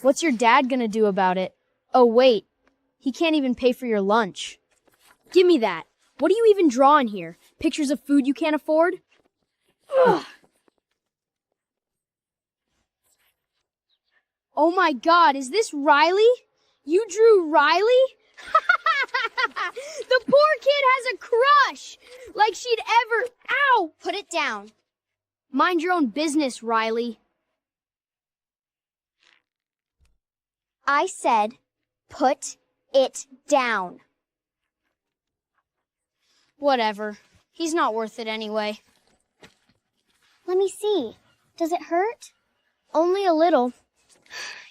What's your dad gonna do about it? Oh, wait. He can't even pay for your lunch. Give me that. What do you even draw in here? Pictures of food you can't afford? Ugh. Oh my God, is this Riley? You drew Riley? The poor kid has a crush! Like she'd ever... Ow! Put it down. Mind your own business, Riley. I said, put it down. Whatever. He's not worth it anyway. Let me see. Does it hurt? Only a little.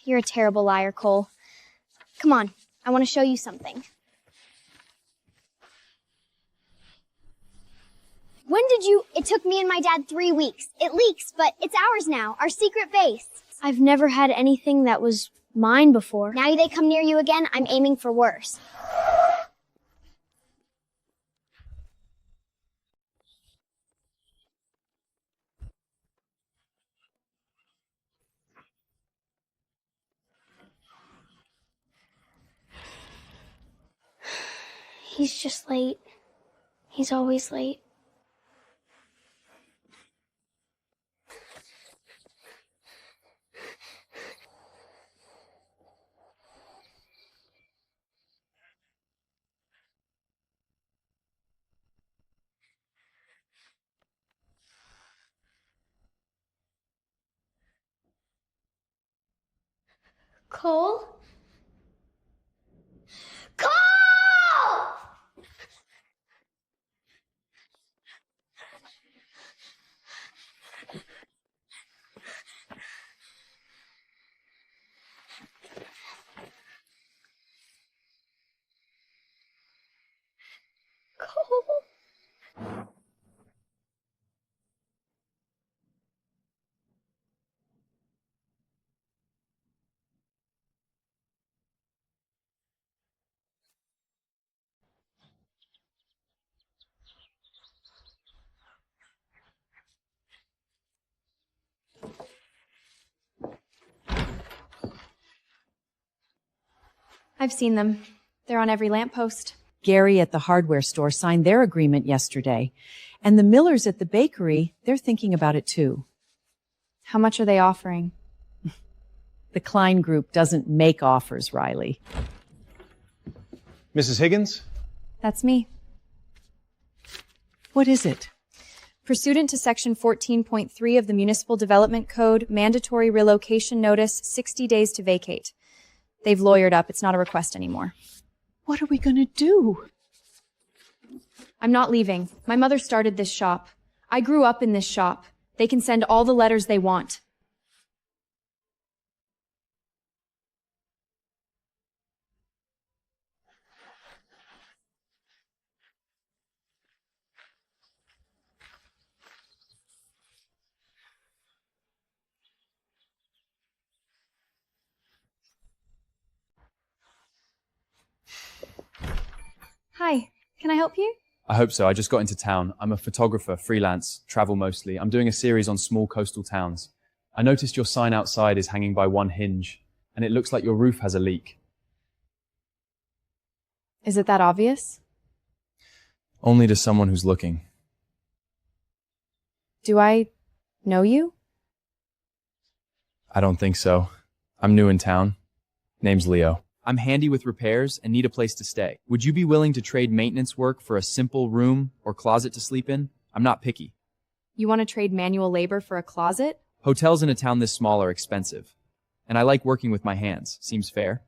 You're a terrible liar, Cole. Come on, I want to show you something. When did you... It took me and my dad 3 weeks. It leaks, but it's ours now, our secret base. I've never had anything that was mine before. Now they come near you again, I'm aiming for worse. He's just late. He's always late. Cole? Cole! I've seen them. They're on every lamppost. Gary at the hardware store signed their agreement yesterday. And the Millers at the bakery, they're thinking about it too. How much are they offering? The Klein Group doesn't make offers, Riley. Mrs. Higgins? That's me. What is it? Pursuant to Section 14.3 of the Municipal Development Code, mandatory relocation notice, 60 days to vacate. They've lawyered up. It's not a request anymore. What are we going to do? I'm not leaving. My mother started this shop. I grew up in this shop. They can send all the letters they want. Hi, can I help you? I hope so. I just got into town. I'm a photographer, freelance, travel mostly. I'm doing a series on small coastal towns. I noticed your sign outside is hanging by one hinge, and it looks like your roof has a leak. Is it that obvious? Only to someone who's looking. Do I know you? I don't think so. I'm new in town. Name's Leo. I'm handy with repairs and need a place to stay. Would you be willing to trade maintenance work for a simple room or closet to sleep in? I'm not picky. You want to trade manual labor for a closet? Hotels in a town this small are expensive. And I like working with my hands. Seems fair.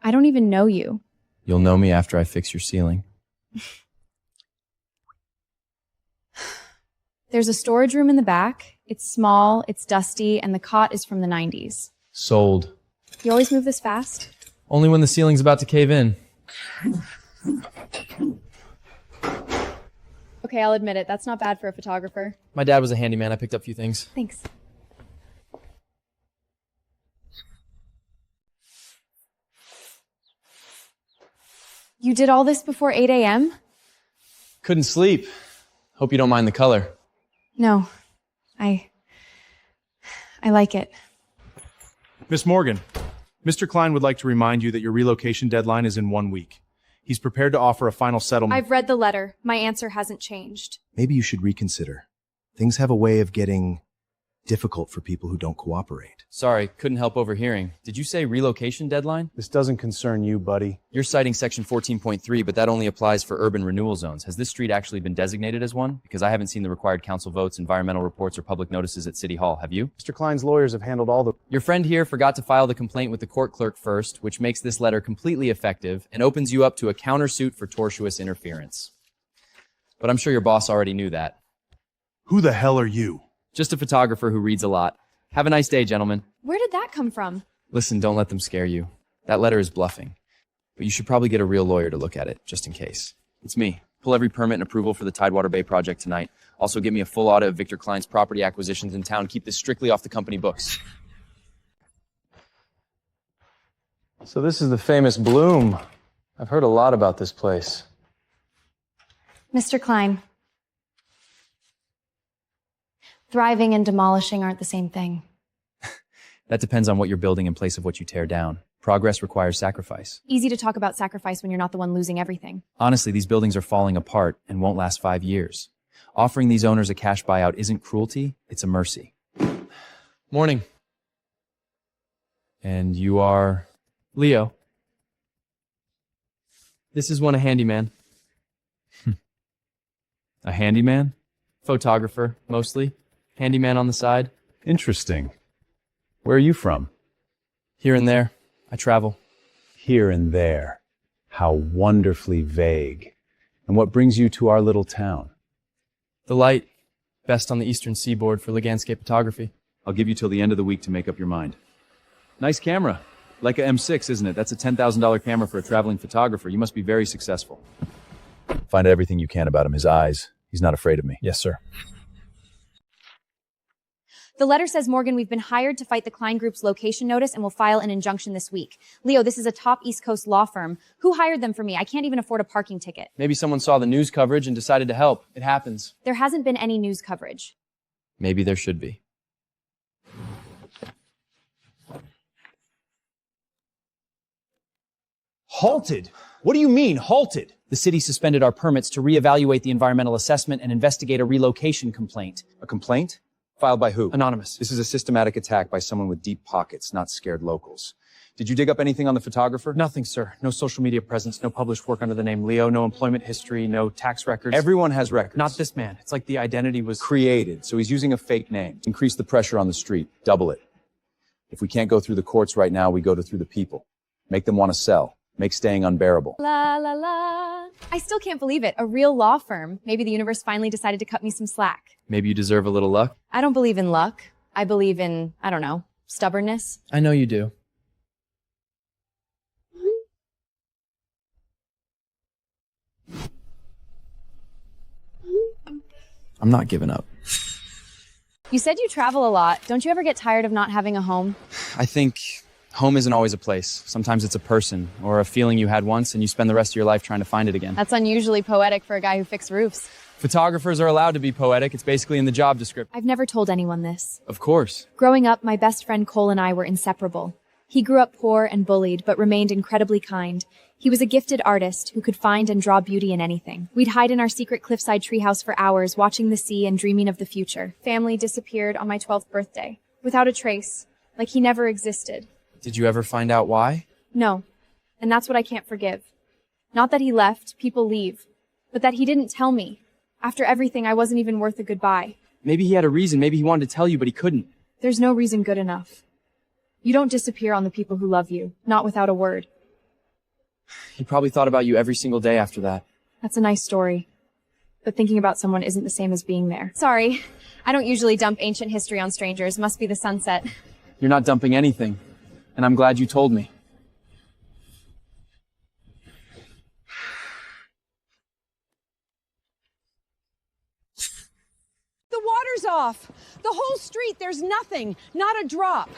I don't even know you. You'll know me after I fix your ceiling. There's a storage room in the back. It's small, it's dusty, and the cot is from the 90s. Sold. You always move this fast? Only when the ceiling's about to cave in. Okay, I'll admit it. That's not bad for a photographer. My dad was a handyman. I picked up a few things. Thanks. You did all this before 8 a.m.? Couldn't sleep. Hope you don't mind the color. No. I like it. Miss Morgan. Mr. Klein would like to remind you that your relocation deadline is in 1 week. He's prepared to offer a final settlement. I've read the letter. My answer hasn't changed. Maybe you should reconsider. Things have a way of getting difficult for people who don't cooperate. Sorry, couldn't help overhearing. Did you say relocation deadline? This doesn't concern you, buddy. You're citing section 14.3, but that only applies for urban renewal zones. Has this street actually been designated as one? Because I haven't seen the required council votes, environmental reports, or public notices at City Hall. Have you? Mr. Klein's lawyers have handled all the... Your friend here forgot to file the complaint with the court clerk first, which makes this letter completely effective and opens you up to a countersuit for tortious interference. But I'm sure your boss already knew that. Who the hell are you? Just a photographer who reads a lot. Have a nice day, gentlemen. Where did that come from? Listen, don't let them scare you. That letter is bluffing. But you should probably get a real lawyer to look at it, just in case. It's me. Pull every permit and approval for the Tidewater Bay project tonight. Also, get me a full audit of Victor Klein's property acquisitions in town. Keep this strictly off the company books. So this is the famous Bloom. I've heard a lot about this place. Mr. Klein. Thriving and demolishing aren't the same thing. That depends on what you're building in place of what you tear down. Progress requires sacrifice. Easy to talk about sacrifice when you're not the one losing everything. Honestly, these buildings are falling apart and won't last 5 years. Offering these owners a cash buyout isn't cruelty, it's a mercy. Morning. And you are... Leo. This is one a handyman. A handyman? Photographer, mostly. Handyman on the side. Interesting. Where are you from? Here and there. I travel. Here and there. How wonderfully vague. And what brings you to our little town? The light. Best on the eastern seaboard for landscape photography. I'll give you till the end of the week to make up your mind. Nice camera. Like a M6, isn't it? That's a $10,000 camera for a traveling photographer. You must be very successful. Find out everything you can about him. His eyes. He's not afraid of me. Yes, sir. The letter says, Morgan, we've been hired to fight the Klein Group's location notice and will file an injunction this week. Leo, this is a top East Coast law firm. Who hired them for me? I can't even afford a parking ticket. Maybe someone saw the news coverage and decided to help. It happens. There hasn't been any news coverage. Maybe there should be. Halted? What do you mean, halted? The city suspended our permits to reevaluate the environmental assessment and investigate a relocation complaint. A complaint? Filed by who? Anonymous. This is a systematic attack by someone with deep pockets, not scared locals. Did you dig up anything on the photographer? Nothing, sir. No social media presence, no published work under the name Leo, no employment history, no tax records. Everyone has records. Not this man. It's like the identity was created, so he's using a fake name. Increase the pressure on the street. Double it. If we can't go through the courts right now, we go through the people. Make them want to sell. Make staying unbearable. La la la. I still can't believe it. A real law firm. Maybe the universe finally decided to cut me some slack. Maybe you deserve a little luck. I don't believe in luck. I believe in, I don't know, stubbornness. I know you do. I'm not giving up. You said you travel a lot. Don't you ever get tired of not having a home? I think home isn't always a place. Sometimes it's a person or a feeling you had once and you spend the rest of your life trying to find it again. That's unusually poetic for a guy who fixed roofs. Photographers are allowed to be poetic. It's basically in the job description. I've never told anyone this. Of course. Growing up, my best friend Cole and I were inseparable. He grew up poor and bullied, but remained incredibly kind. He was a gifted artist who could find and draw beauty in anything. We'd hide in our secret cliffside treehouse for hours, watching the sea and dreaming of the future. Family disappeared on my 12th birthday, without a trace, like he never existed. Did you ever find out why? No, and that's what I can't forgive. Not that he left, people leave, but that he didn't tell me. After everything, I wasn't even worth a goodbye. Maybe he had a reason. Maybe he wanted to tell you, but he couldn't. There's no reason good enough. You don't disappear on the people who love you, not without a word. He probably thought about you every single day after that. That's a nice story. But thinking about someone isn't the same as being there. Sorry, I don't usually dump ancient history on strangers. Must be the sunset. You're not dumping anything, and I'm glad you told me. The water's off. The whole street, there's nothing. Not a drop.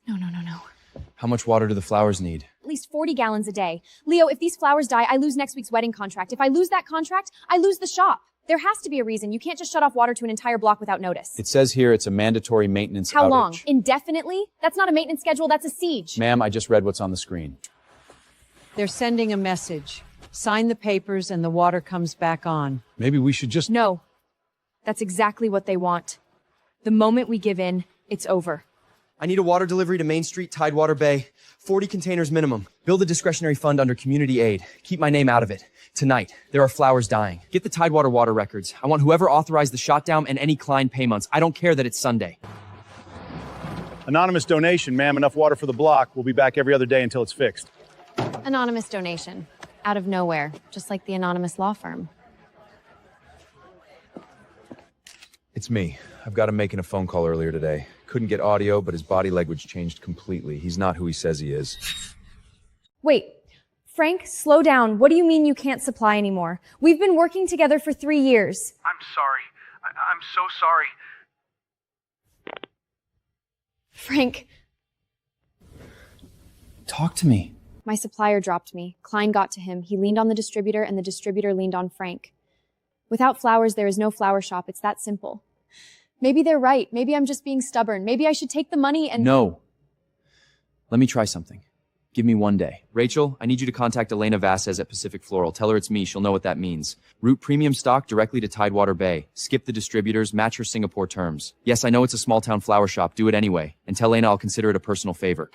No. How much water do the flowers need? At least 40 gallons a day. Leo, if these flowers die, I lose next week's wedding contract. If I lose that contract, I lose the shop. There has to be a reason. You can't just shut off water to an entire block without notice. It says here it's a mandatory maintenance How outage. long? Indefinitely? That's not a maintenance schedule, that's a siege. Ma'am, I just read what's on the screen. They're sending a message. Sign the papers and the water comes back on. Maybe we should just... No. That's exactly what they want. The moment we give in, it's over. I need a water delivery to Main Street, Tidewater Bay. 40 containers minimum. Build a discretionary fund under community aid. Keep my name out of it. Tonight, there are flowers dying. Get the Tidewater water records. I want whoever authorized the shutdown and any Klein payments. I don't care that it's Sunday. Anonymous donation, ma'am. Enough water for the block. We'll be back every other day until it's fixed. Anonymous donation. Out of nowhere. Just like the anonymous law firm. It's me. I've got him making a phone call earlier today. Couldn't get audio, but his body language changed completely. He's not who he says he is. Wait. Frank, slow down. What do you mean you can't supply anymore? We've been working together for 3 years. I'm sorry. I'm so sorry. Frank. Talk to me. My supplier dropped me. Klein got to him. He leaned on the distributor, and the distributor leaned on Frank. Without flowers, there is no flower shop. It's that simple. Maybe they're right. Maybe I'm just being stubborn. Maybe I should take the money and— No. Let me try something. Give me 1 day. Rachel, I need you to contact Elena Vasquez at Pacific Floral. Tell her it's me. She'll know what that means. Route premium stock directly to Tidewater Bay. Skip the distributors. Match her Singapore terms. Yes, I know it's a small town flower shop. Do it anyway. And tell Elena I'll consider it a personal favor.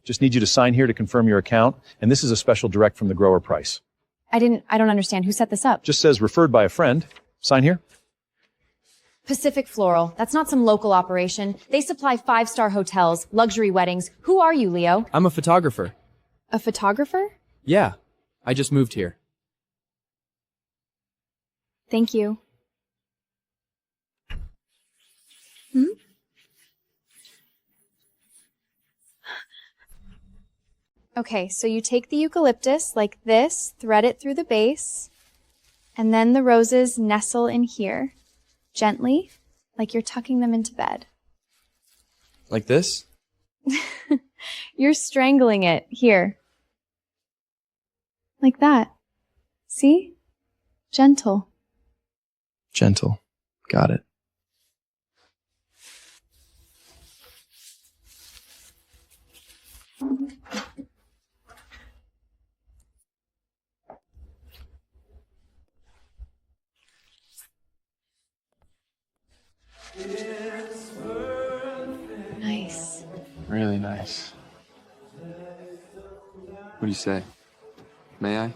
Just need you to sign here to confirm your account, and this is a special direct from the grower price. I don't understand. Who set this up? Just says referred by a friend. Sign here. Pacific Floral. That's not some local operation. They supply 5-star hotels, luxury weddings. Who are you, Leo? I'm a photographer. A photographer? Yeah. I just moved here. Thank you. Okay, so you take the eucalyptus like this, thread it through the base, and then the roses nestle in here, gently, like you're tucking them into bed. Like this? You're strangling it. Here. Like that. See? Gentle. Gentle. Got it. Nice. Really nice. What do you say? May I?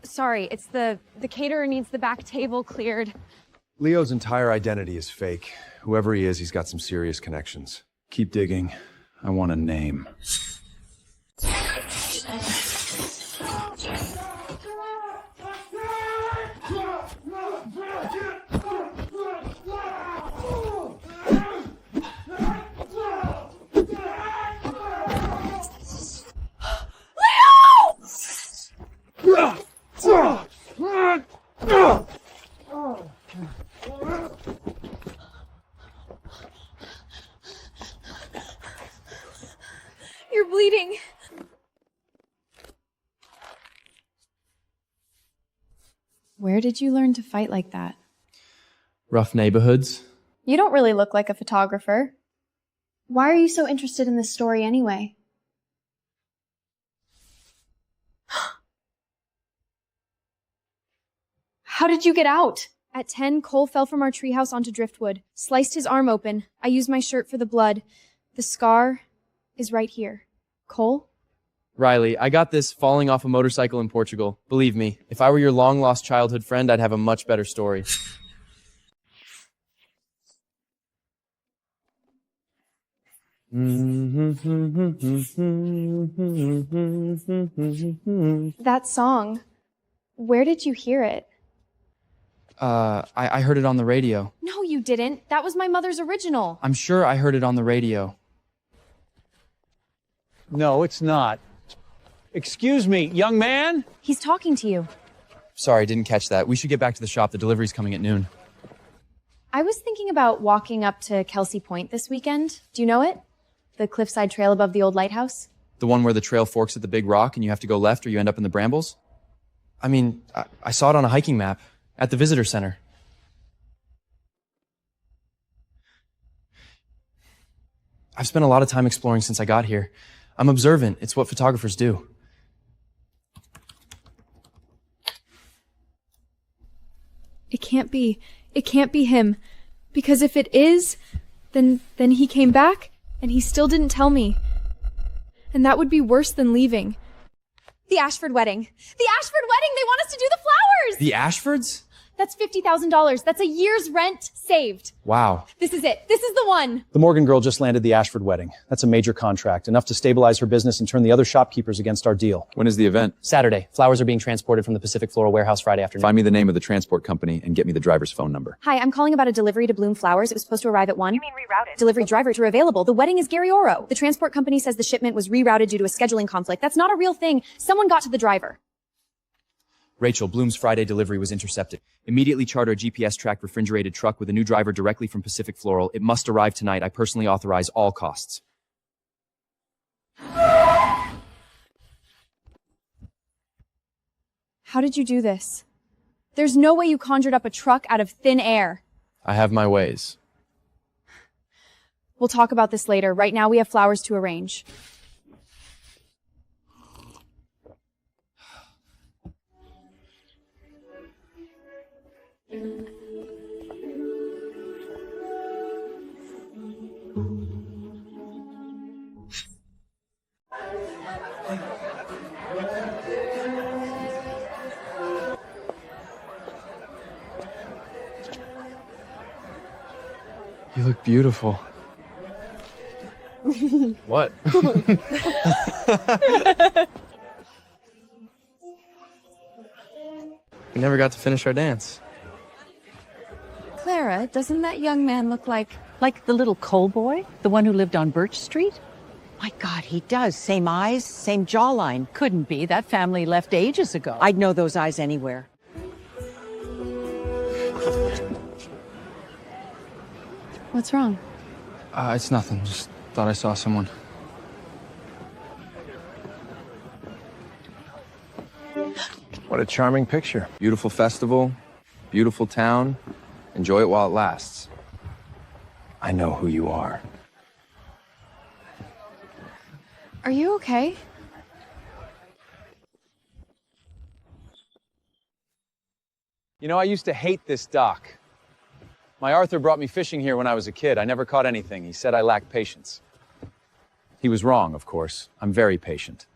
Sorry, it's the caterer needs the back table cleared. Leo's entire identity is fake. Whoever he is, he's got some serious connections. Keep digging. I want a name. You're bleeding. Where did you learn to fight like that? Rough neighborhoods. You don't really look like a photographer. Why are you so interested in this story anyway? How did you get out? At 10, Cole fell from our treehouse onto driftwood, sliced his arm open. I used my shirt for the blood. The scar is right here. Cole? Riley, I got this falling off a motorcycle in Portugal. Believe me, if I were your long-lost childhood friend, I'd have a much better story. That song. Where did you hear it? I heard it on the radio. No, you didn't. That was my mother's original. I'm sure I heard it on the radio. No, it's not. Excuse me, young man? He's talking to you. Sorry, didn't catch that. We should get back to the shop. The delivery's coming at noon. I was thinking about walking up to Kelsey Point this weekend. Do you know it? The cliffside trail above the old lighthouse? The one where the trail forks at the big rock and you have to go left or you end up in the brambles? I mean, I saw it on a hiking map at the visitor center. I've spent a lot of time exploring since I got here. I'm observant. It's what photographers do. It can't be him. Because if it is, then he came back and he still didn't tell me. And that would be worse than leaving. The Ashford wedding. The Ashford wedding! They want us to do the flowers! The Ashfords? That's $50,000. That's a year's rent saved. Wow. This is it. This is the one. The Morgan girl just landed the Ashford wedding. That's a major contract, enough to stabilize her business and turn the other shopkeepers against our deal. When is the event? Saturday. Flowers are being transported from the Pacific Floral Warehouse Friday afternoon. Find me the name of the transport company and get me the driver's phone number. Hi, I'm calling about a delivery to Bloom Flowers. It was supposed to arrive at 1. You mean rerouted? Delivery driver to available. The wedding is Gary Oro. The transport company says the shipment was rerouted due to a scheduling conflict. That's not a real thing. Someone got to the driver. Rachel, Bloom's Friday delivery was intercepted. Immediately charter a GPS-tracked refrigerated truck with a new driver directly from Pacific Floral. It must arrive tonight. I personally authorize all costs. How did you do this? There's no way you conjured up a truck out of thin air. I have my ways. We'll talk about this later. Right now we have flowers to arrange. You look beautiful. What? We never got to finish our dance. Clara, doesn't that young man look like the little coal boy? The one who lived on Birch Street? My God, he does. Same eyes, same jawline. Couldn't be. That family left ages ago. I'd know those eyes anywhere. What's wrong? It's nothing. Just thought I saw someone. What a charming picture. Beautiful festival, beautiful town. Enjoy it while it lasts. I know who you are. Are you okay? You know, I used to hate this dock. My Arthur brought me fishing here when I was a kid. I never caught anything. He said I lacked patience. He was wrong, of course. I'm very patient.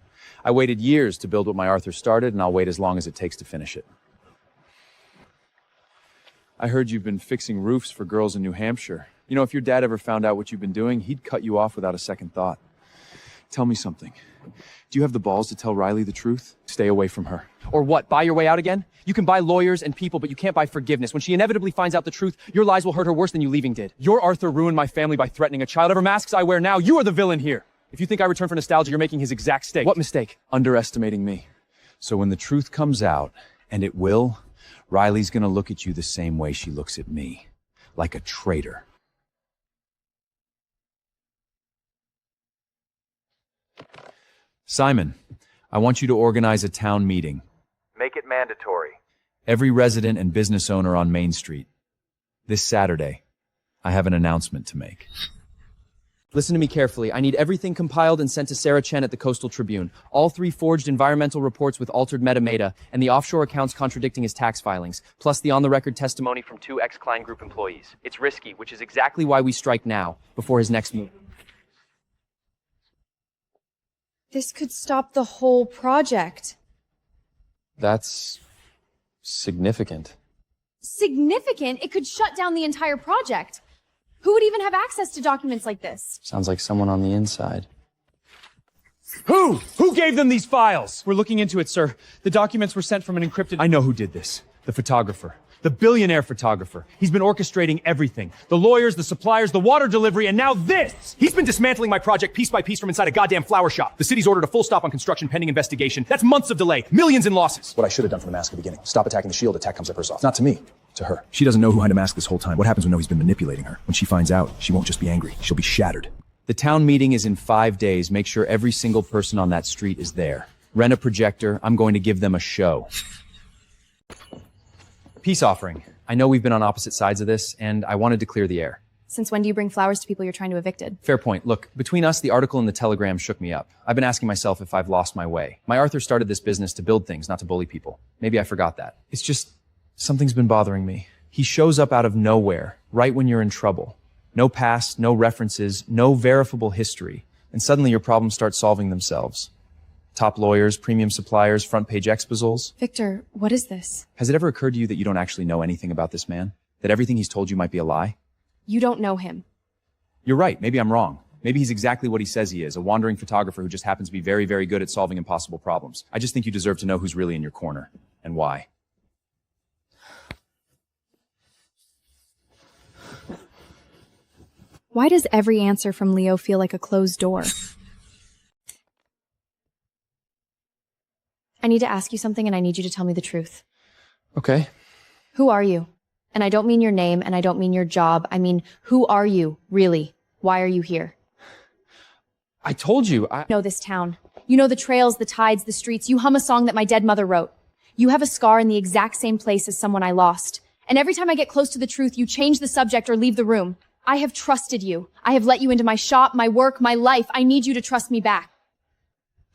I waited years to build what my Arthur started, and I'll wait as long as it takes to finish it. I heard you've been fixing roofs for girls in New Hampshire. You know, if your dad ever found out what you've been doing, he'd cut you off without a second thought. Tell me something. Do you have the balls to tell Riley the truth? Stay away from her. Or what, buy your way out again? You can buy lawyers and people, but you can't buy forgiveness. When she inevitably finds out the truth, your lies will hurt her worse than you leaving did. Your Arthur ruined my family by threatening a child. Whatever masks I wear now, you are the villain here. If you think I return for nostalgia, you're making his exact mistake. What mistake? Underestimating me. So when the truth comes out, and it will, Riley's gonna look at you the same way she looks at me. Like a traitor. Simon, I want you to organize a town meeting. Make it mandatory. Every resident and business owner on Main Street. This Saturday, I have an announcement to make. Listen to me carefully. I need everything compiled and sent to Sarah Chen at the Coastal Tribune. All 3 forged environmental reports with altered metadata, and the offshore accounts contradicting his tax filings, plus the on-the-record testimony from 2 ex-Klein Group employees. It's risky, which is exactly why we strike now, before his next move. This could stop the whole project. That's significant. Significant? It could shut down the entire project. Who would even have access to documents like this? Sounds like someone on the inside. Who? Who gave them these files? We're looking into it, sir. The documents were sent from an encrypted... I know who did this. The photographer. The billionaire photographer. He's been orchestrating everything. The lawyers, the suppliers, the water delivery, and now this! He's been dismantling my project piece by piece from inside a goddamn flower shop. The city's ordered a full stop on construction pending investigation. That's months of delay. Millions in losses. What I should have done from the mask at the beginning. Stop attacking the shield, attack comes up first off. Not to me. To her. She doesn't know who behind a mask this whole time. What happens when he's been manipulating her? When she finds out, she won't just be angry. She'll be shattered. The town meeting is in 5 days. Make sure every single person on that street is there. Rent a projector. I'm going to give them a show. Peace offering. I know we've been on opposite sides of this, and I wanted to clear the air. Since when do you bring flowers to people you're trying to evicted? Fair point. Look, between us, the article in the Telegram shook me up. I've been asking myself if I've lost my way. My Arthur started this business to build things, not to bully people. Maybe I forgot that. It's just, something's been bothering me. He shows up out of nowhere, right when you're in trouble. No past, no references, no verifiable history. And suddenly your problems start solving themselves. Top lawyers, premium suppliers, front page exposés. Victor, what is this? Has it ever occurred to you that you don't actually know anything about this man? That everything he's told you might be a lie? You don't know him. You're right. Maybe I'm wrong. Maybe he's exactly what he says he is, a wandering photographer who just happens to be very, very good at solving impossible problems. I just think you deserve to know who's really in your corner and why. Why does every answer from Leo feel like a closed door? I need to ask you something and I need you to tell me the truth. Okay. Who are you? And I don't mean your name and I don't mean your job. I mean, who are you, really? Why are you here? I told you, I know this town. You know the trails, the tides, the streets. You hum a song that my dead mother wrote. You have a scar in the exact same place as someone I lost. And every time I get close to the truth, you change the subject or leave the room. I have trusted you. I have let you into my shop, my work, my life. I need you to trust me back.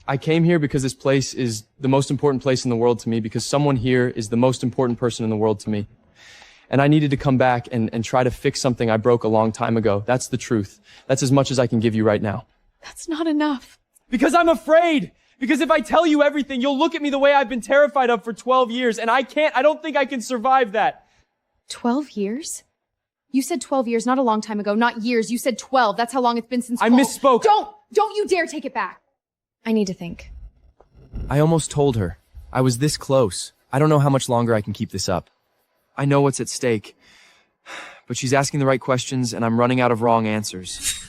I came here because this place is the most important place in the world to me, because someone here is the most important person in the world to me. And I needed to come back and try to fix something I broke a long time ago. That's the truth. That's as much as I can give you right now. That's not enough. Because I'm afraid. Because if I tell you everything, you'll look at me the way I've been terrified of for 12 years, and I don't think I can survive that. 12 years? You said 12 years, not a long time ago, not years. You said 12. That's how long it's been since I misspoke. Don't you dare take it back. I need to think. I almost told her. I was this close. I don't know how much longer I can keep this up. I know what's at stake. But she's asking the right questions, and I'm running out of wrong answers.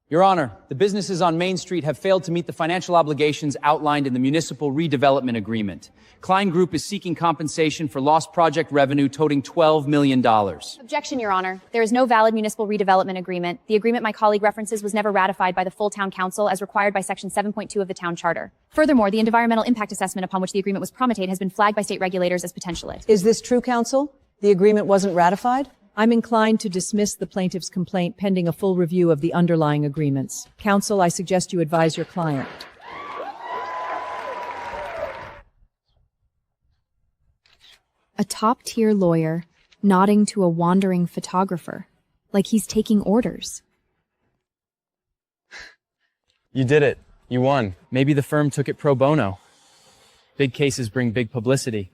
Your Honor, the businesses on Main Street have failed to meet the financial obligations outlined in the Municipal Redevelopment Agreement. Klein Group is seeking compensation for lost project revenue totaling $12 million. Objection, Your Honor. There is no valid municipal redevelopment agreement. The agreement my colleague references was never ratified by the full town council as required by Section 7.2 of the town charter. Furthermore, the environmental impact assessment upon which the agreement was promulgated has been flagged by state regulators as potentialist. Is this true, counsel? The agreement wasn't ratified? I'm inclined to dismiss the plaintiff's complaint pending a full review of the underlying agreements. Counsel, I suggest you advise your client. A top-tier lawyer nodding to a wandering photographer, like he's taking orders. You did it. You won. Maybe the firm took it pro bono. Big cases bring big publicity.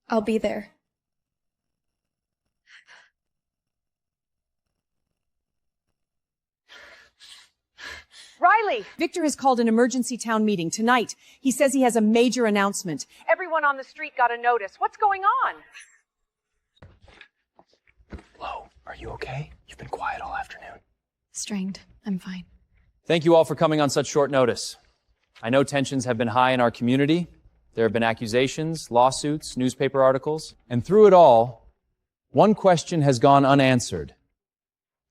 I'll be there. Riley! Victor has called an emergency town meeting tonight. He says he has a major announcement. Everyone on the street got a notice. What's going on? Flo, are you okay? You've been quiet all afternoon. Strained. I'm fine. Thank you all for coming on such short notice. I know tensions have been high in our community. There have been accusations, lawsuits, newspaper articles. And through it all, one question has gone unanswered.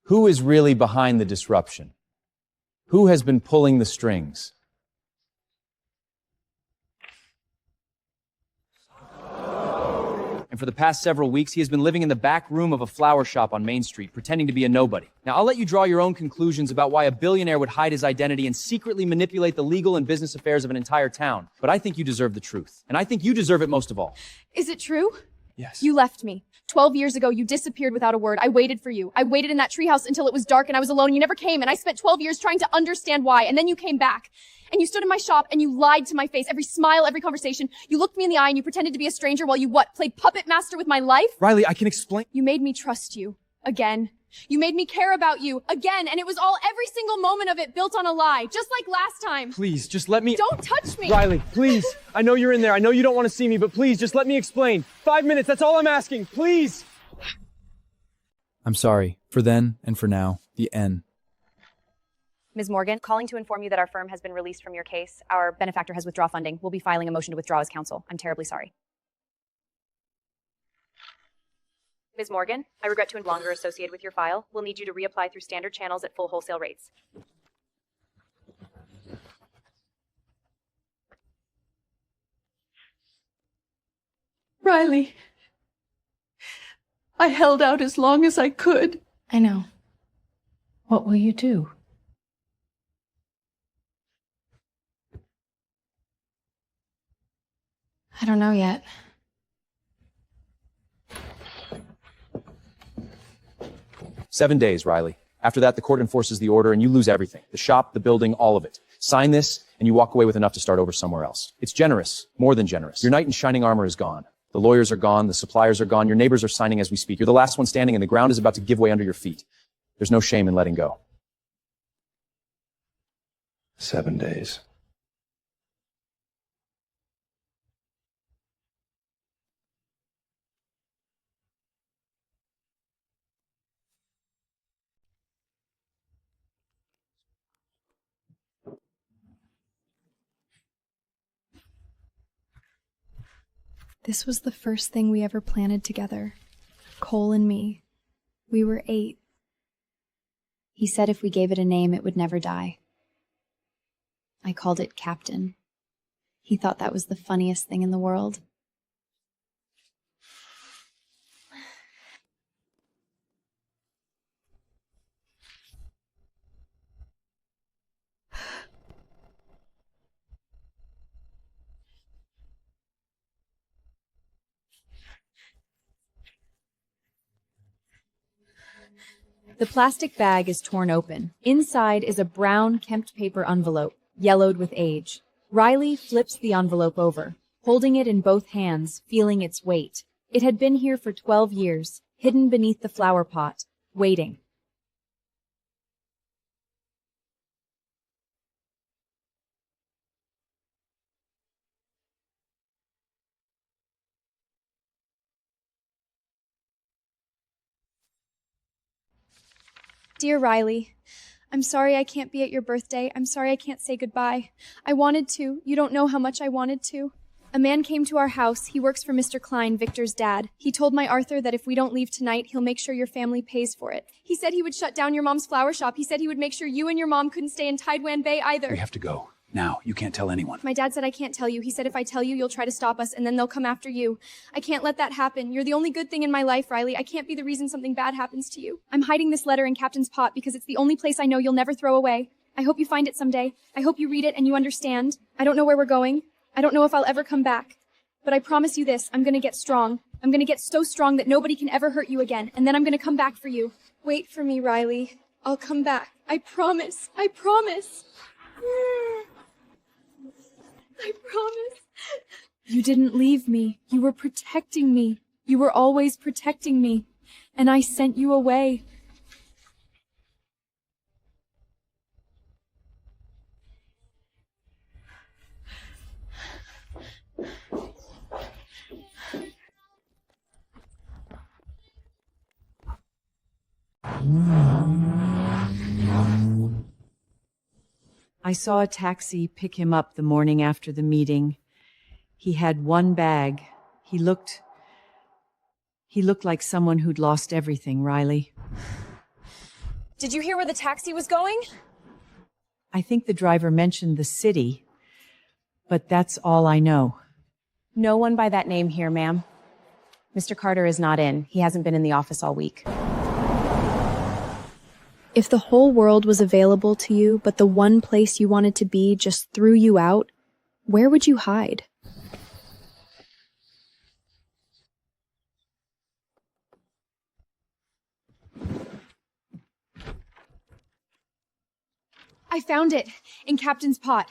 Who is really behind the disruption? Who has been pulling the strings? And for the past several weeks, he has been living in the back room of a flower shop on Main Street, pretending to be a nobody. Now, I'll let you draw your own conclusions about why a billionaire would hide his identity and secretly manipulate the legal and business affairs of an entire town. But I think you deserve the truth. And I think you deserve it most of all. Is it true? Yes. You left me. 12 years ago, you disappeared without a word. I waited for you. I waited in that treehouse until it was dark and I was alone and you never came. And I spent 12 years trying to understand why. And then you came back. And you stood in my shop and you lied to my face. Every smile, every conversation. You looked me in the eye and you pretended to be a stranger while you what? Played puppet master with my life? Riley, I can explain. You made me trust you. Again. You made me care about you again, and it was all every single moment of it built on a lie, just like last time. Please, just let me... Don't touch me! Riley, please. I know you're in there. I know you don't want to see me, but please, just let me explain. 5 minutes, that's all I'm asking. Please! I'm sorry. For then and for now. The N. Ms. Morgan, calling to inform you that our firm has been released from your case. Our benefactor has withdrawn funding. We'll be filing a motion to withdraw as counsel. I'm terribly sorry. Ms. Morgan, I regret to no longer associate with your file. We'll need you to reapply through standard channels at full wholesale rates. Riley, I held out as long as I could. I know. What will you do? I don't know yet. "7 days, Riley. After that, the court enforces the order and you lose everything. The shop, the building, all of it. Sign this and you walk away with enough to start over somewhere else. It's generous, more than generous. Your knight in shining armor is gone. The lawyers are gone, the suppliers are gone, your neighbors are signing as we speak. You're the last one standing and the ground is about to give way under your feet. There's no shame in letting go." 7 days. This was the first thing we ever planted together. Cole and me. We were 8. He said if we gave it a name, it would never die. I called it Captain. He thought that was the funniest thing in the world. The plastic bag is torn open. Inside is a brown, kempt paper envelope, yellowed with age. Riley flips the envelope over, holding it in both hands, feeling its weight. It had been here for 12 years, hidden beneath the flower pot, waiting. Dear Riley, I'm sorry I can't be at your birthday. I'm sorry I can't say goodbye. I wanted to. You don't know how much I wanted to. A man came to our house. He works for Mr. Klein, Victor's dad. He told my Arthur that if we don't leave tonight, he'll make sure your family pays for it. He said he would shut down your mom's flower shop. He said he would make sure you and your mom couldn't stay in Tidewan Bay either. We have to go. Now. You can't tell anyone. My dad said I can't tell you. He said if I tell you, you'll try to stop us, and then they'll come after you. I can't let that happen. You're the only good thing in my life, Riley. I can't be the reason something bad happens to you. I'm hiding this letter in Captain's pot because it's the only place I know you'll never throw away. I hope you find it someday. I hope you read it and you understand. I don't know where we're going. I don't know if I'll ever come back. But I promise you this, I'm gonna get strong. I'm gonna get so strong that nobody can ever hurt you again, and then I'm gonna come back for you. Wait for me, Riley. I'll come back. I promise. I promise. I promise. You didn't leave me. You were protecting me. You were always protecting me. And I sent you away. I saw a taxi pick him up the morning after the meeting. He had one bag. He looked like someone who'd lost everything, Riley. Did you hear where the taxi was going? I think the driver mentioned the city, but that's all I know. No one by that name here, ma'am. Mr. Carter is not in. He hasn't been in the office all week. If the whole world was available to you, but the one place you wanted to be just threw you out, where would you hide? I found it in Captain's pot.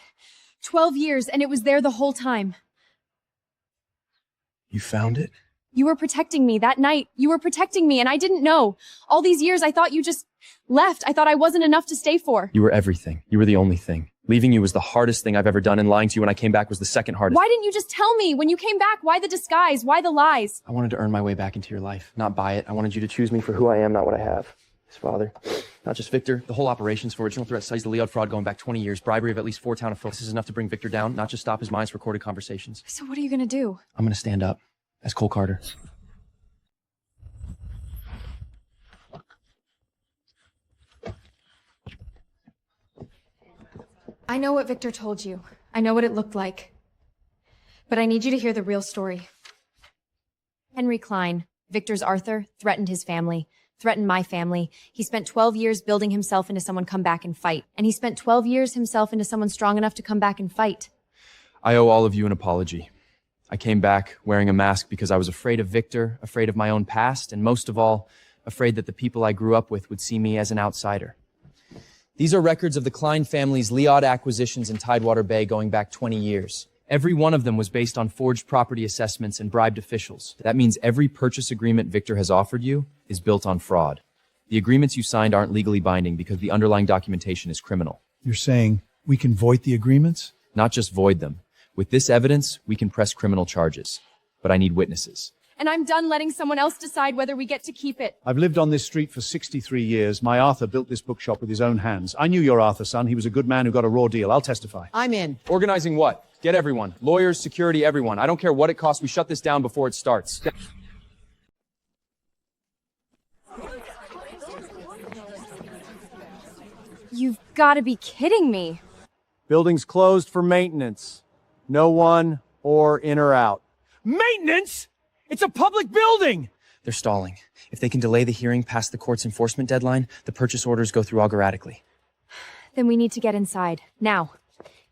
12 years, and it was there the whole time. You found it? You were protecting me that night. You were protecting me, and I didn't know. All these years, I thought you just left. I thought I wasn't enough to stay for. You were everything. You were the only thing. Leaving you was the hardest thing I've ever done, and lying to you when I came back was the second hardest. Why didn't you just tell me when you came back? Why the disguise? Why the lies? I wanted to earn my way back into your life, not buy it. I wanted you to choose me for who I am, not what I have. His father. Not just Victor. The whole operations for original threat studies, the Leod fraud going back 20 years, bribery of at least 4 town affiliates. This is enough to bring Victor down, not just stop his mind's recorded conversations. So what are you gonna do? I'm gonna stand up as Cole Carter. I know what Victor told you. I know what it looked like. But I need you to hear the real story. Henry Klein, Victor's Arthur, threatened his family, threatened my family. He spent 12 years building himself into someone come back and fight. And he spent 12 years himself into someone strong enough to come back and fight. I owe all of you an apology. I came back wearing a mask because I was afraid of Victor, afraid of my own past, and most of all, afraid that the people I grew up with would see me as an outsider. These are records of the Klein family's Leod acquisitions in Tidewater Bay going back 20 years. Every one of them was based on forged property assessments and bribed officials. That means every purchase agreement Victor has offered you is built on fraud. The agreements you signed aren't legally binding because the underlying documentation is criminal. You're saying we can void the agreements? Not just void them. With this evidence, we can press criminal charges. But I need witnesses. And I'm done letting someone else decide whether we get to keep it. I've lived on this street for 63 years. My Arthur built this bookshop with his own hands. I knew your Arthur, son. He was a good man who got a raw deal. I'll testify. I'm in. Organizing what? Get everyone. Lawyers, security, everyone. I don't care what it costs. We shut this down before it starts. You've got to be kidding me. Building's closed for maintenance. No one or in or out. Maintenance? It's a public building! They're stalling. If they can delay the hearing past the court's enforcement deadline, the purchase orders go through automatically. Then we need to get inside. Now.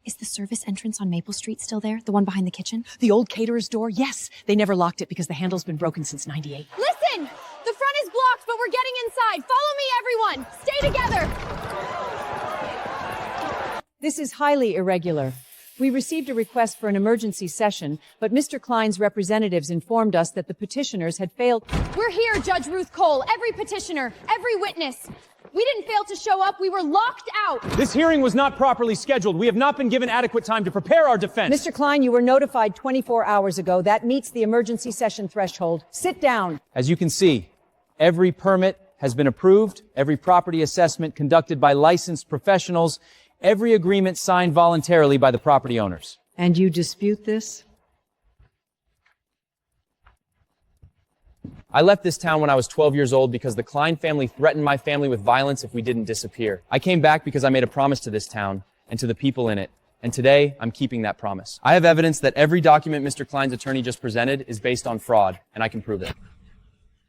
Is the service entrance on Maple Street still there? The one behind the kitchen? The old caterer's door? Yes. They never locked it because the handle's been broken since '98. Listen! The front is blocked, but we're getting inside. Follow me, everyone! Stay together! This is highly irregular. We received a request for an emergency session, but Mr. Klein's representatives informed us that the petitioners had failed. We're here, Judge Ruth Cole. Every petitioner, every witness. We didn't fail to show up. We were locked out. This hearing was not properly scheduled. We have not been given adequate time to prepare our defense. Mr. Klein, you were notified 24 hours ago. That meets the emergency session threshold. Sit down. As you can see, every permit has been approved, every property assessment conducted by licensed professionals, every agreement signed voluntarily by the property owners. And you dispute this? I left this town when I was 12 years old because the Klein family threatened my family with violence if we didn't disappear. I came back because I made a promise to this town and to the people in it. And today, I'm keeping that promise. I have evidence that every document Mr. Klein's attorney just presented is based on fraud, and I can prove it.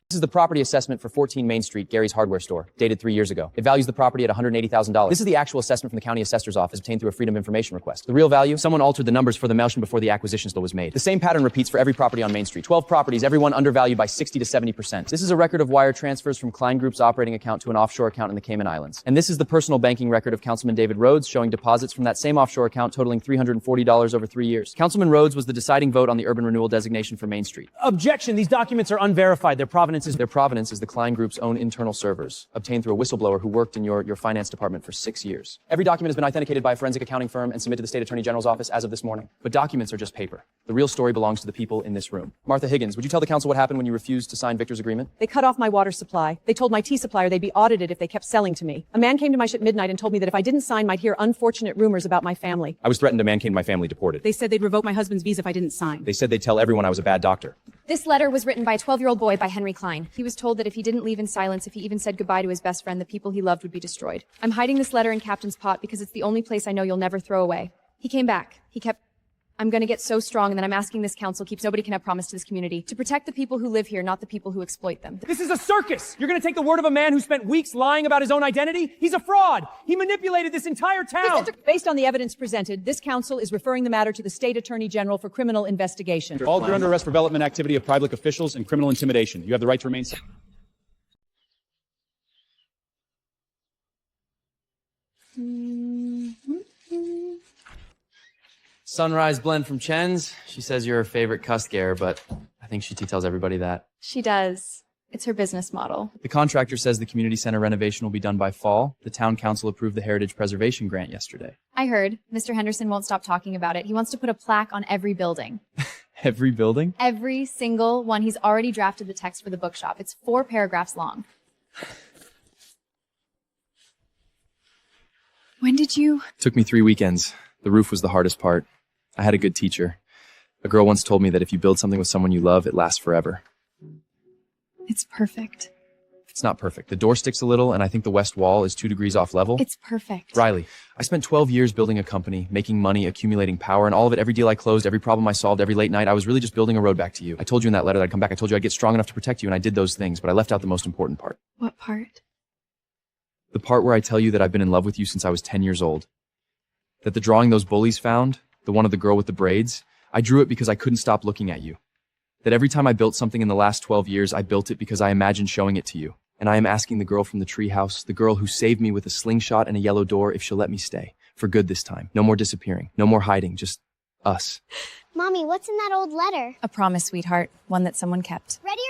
This is the property assessment for 14 Main Street, Gary's hardware store, dated 3 years ago. It values the property at $180,000. This is the actual assessment from the county assessor's office obtained through a Freedom of Information request. The real value, someone altered the numbers for the motion before the acquisition still was made. The same pattern repeats for every property on Main Street. 12 properties, every one undervalued by 60 to 70%. This is a record of wire transfers from Klein Group's operating account to an offshore account in the Cayman Islands. And this is the personal banking record of Councilman David Rhodes, showing deposits from that same offshore account totaling $340 over 3 years. Councilman Rhodes was the deciding vote on the urban renewal designation for Main Street. Objection! These documents are unverified. Their provenance is the Klein Group's own internal servers, obtained through a whistleblower who worked in your finance department for 6 years. Every document has been authenticated by a forensic accounting firm and submitted to the State Attorney General's office as of this morning. But documents are just paper. The real story belongs to the people in this room. Martha Higgins, would you tell the council what happened when you refused to sign Victor's agreement? They cut off my water supply. They told my tea supplier they'd be audited if they kept selling to me. A man came to my ship midnight and told me that if I didn't sign, might hear unfortunate rumors about my family. I was threatened. A man came to my family deported. They said they'd revoke my husband's visa if I didn't sign. They said they'd tell everyone I was a bad doctor. This letter was written by a 12-year-old boy by Henry Klein. He was told that if he didn't leave in silence, if he even said goodbye to his best friend, the people he loved would be destroyed. I'm hiding this letter in Captain's pot because it's the only place I know you'll never throw away. He came back. He kept... I'm gonna get so strong, and then I'm asking this council keeps nobody can have promise to this community to protect the people who live here, not the people who exploit them. This is a circus! You're gonna take the word of a man who spent weeks lying about his own identity? He's a fraud! He manipulated this entire town! Based on the evidence presented, this council is referring the matter to the State Attorney General for criminal investigation. All you're under arrest for development activity of public officials and criminal intimidation. You have the right to remain silent. Sunrise blend from Chen's. She says you're her favorite Cuscare, but I think she tells everybody that. She does. It's her business model. The contractor says the community center renovation will be done by fall. The town council approved the heritage preservation grant yesterday. I heard. Mr. Henderson won't stop talking about it. He wants to put a plaque on every building. Every building? Every single one. He's already drafted the text for the bookshop. It's 4 paragraphs long. When did you? Took me 3 weekends. The roof was the hardest part. I had a good teacher. A girl once told me that if you build something with someone you love, it lasts forever. It's perfect. It's not perfect. The door sticks a little, and I think the west wall is 2 degrees off level. It's perfect. Riley, I spent 12 years building a company, making money, accumulating power, and all of it, every deal I closed, every problem I solved, every late night, I was really just building a road back to you. I told you in that letter that I'd come back. I told you I'd get strong enough to protect you, and I did those things, but I left out the most important part. What part? The part where I tell you that I've been in love with you since I was 10 years old. That the drawing those bullies found, the one of the girl with the braids, I drew it because I couldn't stop looking at you. That every time I built something in the last 12 years, I built it because I imagined showing it to you. And I am asking the girl from the treehouse, the girl who saved me with a slingshot and a yellow door, if she'll let me stay. For good this time. No more disappearing. No more hiding. Just us. Mommy, what's in that old letter? A promise, sweetheart. One that someone kept. Ready